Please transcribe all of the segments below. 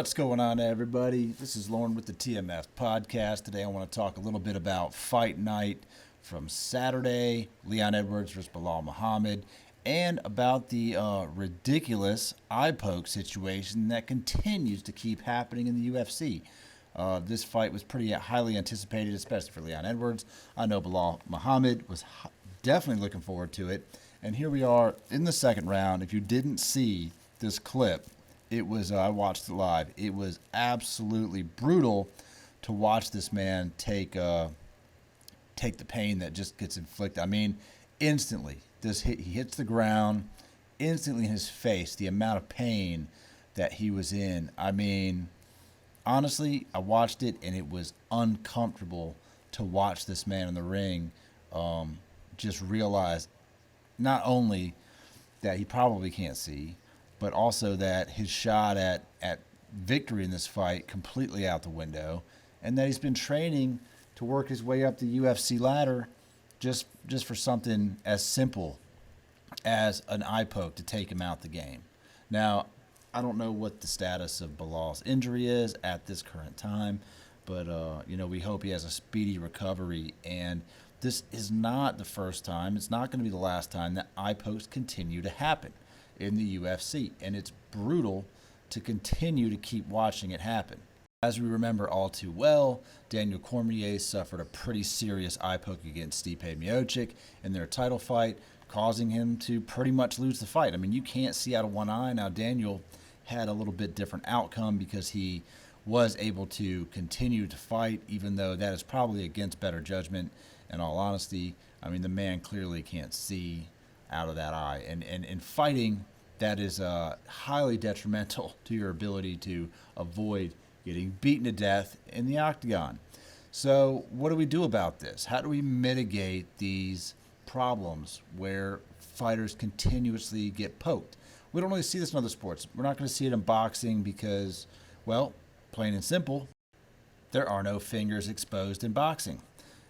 What's going on, everybody? This is Lauren with the TMF podcast. Today I want to talk a little bit about Fight Night from Saturday, Leon Edwards versus Belal Muhammad, and about the ridiculous eye poke situation that continues to keep happening in the UFC. This fight was pretty highly anticipated, especially for Leon Edwards. I know Belal Muhammad was definitely looking forward to it. And here we are in the second round. If you didn't see this clip, it was I watched it live. It was absolutely brutal to watch this man take the pain that just gets inflicted. I mean, instantly he hits the ground, instantly in his face, the amount of pain that he was in. I mean, honestly, I watched it and it was uncomfortable to watch this man in the ring. Just realize not only that he probably can't see, but also that his shot at victory in this fight completely out the window, and that he's been training to work his way up the UFC ladder just for something as simple as an eye poke to take him out the game. Now, I don't know what the status of Belal's injury is at this current time, but we hope he has a speedy recovery. And this is not the first time. It's not going to be the last time that eye pokes continue to happen in the UFC, and it's brutal to continue to keep watching it happen. As we remember all too well, Daniel Cormier suffered a pretty serious eye poke against Stipe Miocic in their title fight, causing him to pretty much lose the fight. I mean, you can't see out of one eye. Now, Daniel had a little bit different outcome because he was able to continue to fight, even though that is probably against better judgment. In all honesty, I mean, the man clearly can't see out of that eye, and in fighting, that is highly detrimental to your ability to avoid getting beaten to death in the octagon. So what do we do about this? How do we mitigate these problems where fighters continuously get poked? We don't really see this in other sports. We're not going to see it in boxing because, well, plain and simple, there are no fingers exposed in boxing.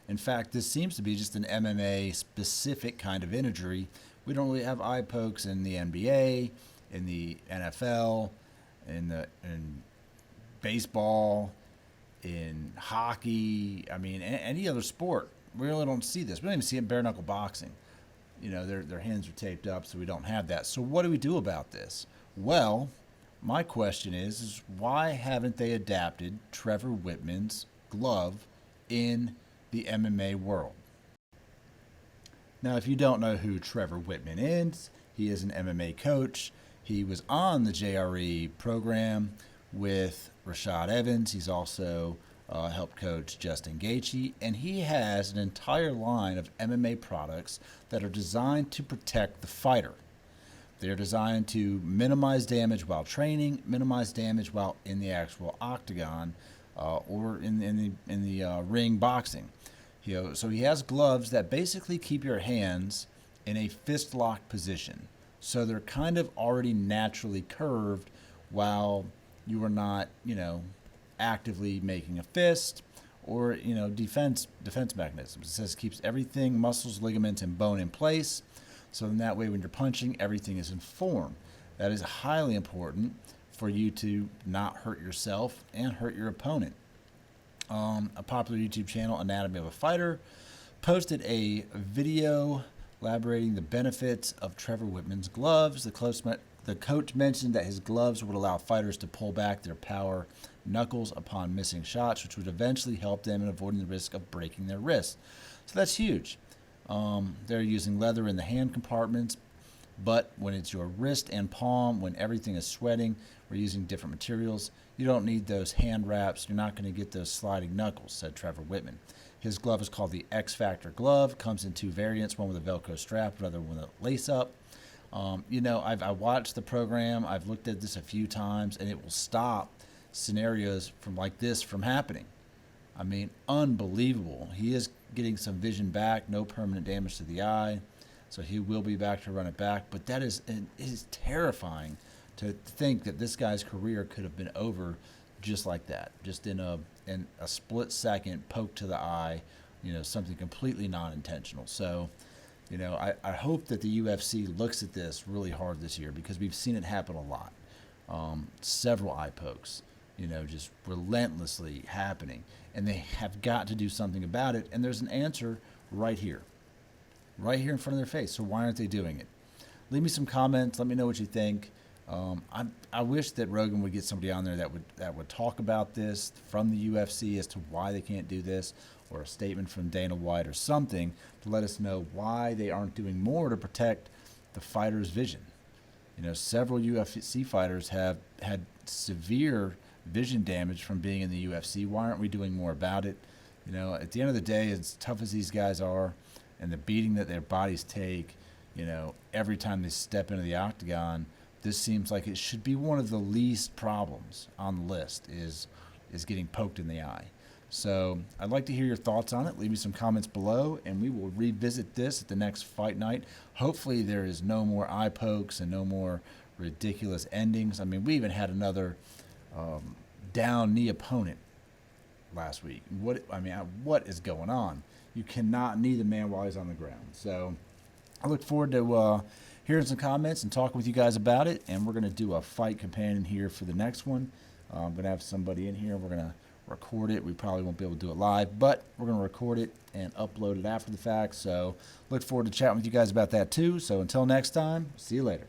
In fact, this seems to be just an MMA specific kind of injury. We don't really have eye pokes in the NBA, in the NFL, in baseball, in hockey. I mean, any other sport. We really don't see this. We don't even see it in bare knuckle boxing. You know, their hands are taped up, so we don't have that. So what do we do about this? Well, my question is why haven't they adapted Trevor Whittmans' glove in the MMA world? Now, if you don't know who Trevor Whittman is, he is an MMA coach. He was on the JRE program with Rashad Evans. He's also helped coach Justin Gaethje, and he has an entire line of MMA products that are designed to protect the fighter. They're designed to minimize damage while training, minimize damage while in the actual octagon or in the ring boxing. So he has gloves that basically keep your hands in a fist lock position. So they're kind of already naturally curved while you are not, actively making a fist or, defense mechanisms. It says keeps everything, muscles, ligaments, and bone in place. So in that way, when you're punching, everything is in form. That is highly important for you to not hurt yourself and hurt your opponent. A popular YouTube channel, Anatomy of a Fighter, posted a video elaborating the benefits of Trevor Whittmans' gloves. The coach mentioned that his gloves would allow fighters to pull back their power knuckles upon missing shots, which would eventually help them in avoiding the risk of breaking their wrists. So that's huge. They're using leather in the hand compartments, but when it's your wrist and palm, when everything is sweating, we're using different materials. You don't need those hand wraps. You're not going to get those sliding knuckles, said Trevor Whittman. His glove is called the X Factor glove. Comes in two variants, one with a Velcro strap, another one with a lace up. I watched the program. I've looked at this a few times, and it will stop scenarios like this from happening. I mean, unbelievable. He is getting some vision back, no permanent damage to the eye, so he will be back to run it back. But it is terrifying to think that this guy's career could have been over just like that, just in a split second poke to the eye, something completely non-intentional. So, I hope that the UFC looks at this really hard this year because we've seen it happen a lot. Several eye pokes. just relentlessly happening. And they have got to do something about it. And there's an answer right here in front of their face. So why aren't they doing it? Leave me some comments. Let me know what you think. I wish that Rogan would get somebody on there that would talk about this from the UFC as to why they can't do this, or a statement from Dana White or something to let us know why they aren't doing more to protect the fighter's vision. Several UFC fighters have had severe vision damage from being in the UFC. Why aren't we doing more about it? At the end of the day, as tough as these guys are and the beating that their bodies take, every time they step into the octagon, this seems like it should be one of the least problems on the list is getting poked in the eye. So I'd like to hear your thoughts on it. Leave me some comments below, and we will revisit this at the next fight night. Hopefully there is no more eye pokes and no more ridiculous endings. I mean, we even had another down knee opponent last week. What is going on? You cannot knee the man while he's on the ground. So I look forward to hearing some comments and talking with you guys about it. And we're going to do a fight companion here for the next one. I'm going to have somebody in here. We're going to record it. We probably won't be able to do it live, but we're going to record it and upload it after the fact. So look forward to chatting with you guys about that too. So until next time, see you later.